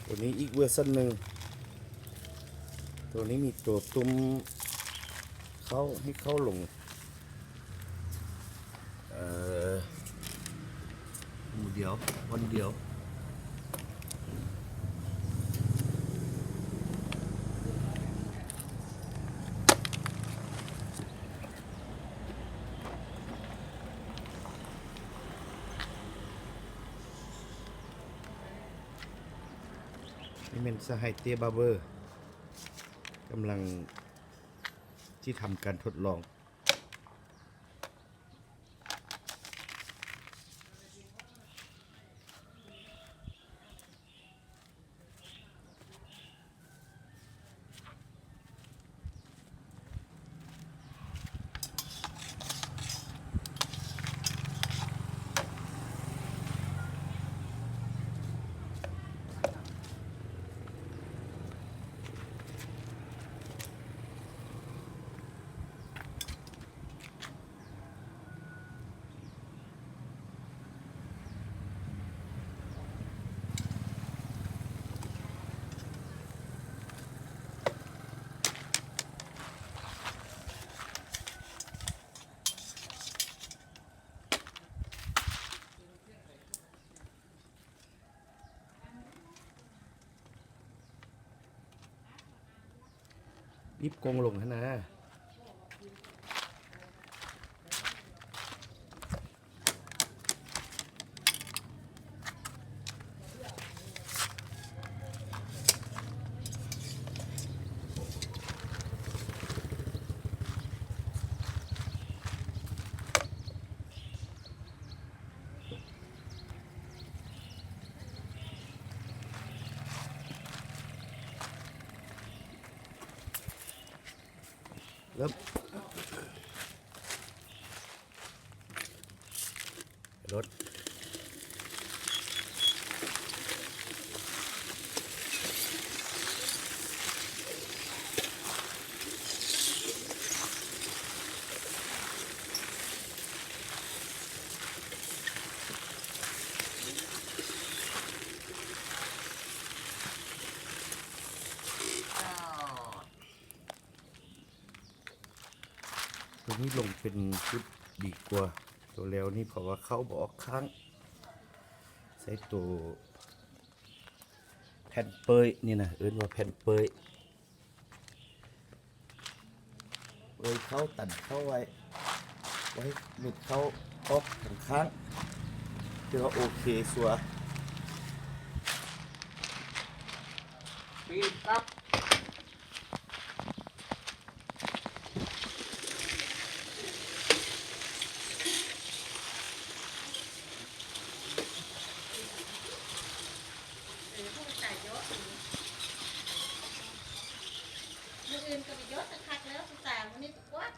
ตัวนี้อีกเวอร์ชันหนึ่งตัวนี้มีตัวตุ้มเข้าให้เข้าลงหมู่เดียววันเดียวนี่เป็นสหายเตียบาร์เบอร์กำลังที่ทำการทดลองรีบกงลงนะแล้วรถตัวนี้ลงเป็นชุดดีกว่าตัวแล้วนี่เพราะว่าเขาบอกค้างใช้ตัวแผ่นเปยนี่นะว่าแผ่นเปยเข้าตัดเข้าไว้หนุดเข้าออกข้างข้างคือว่าโอเคสัวปีนครับมืออื่นก็ไปยศจะคักแล้วสาววันนี้ตะกวด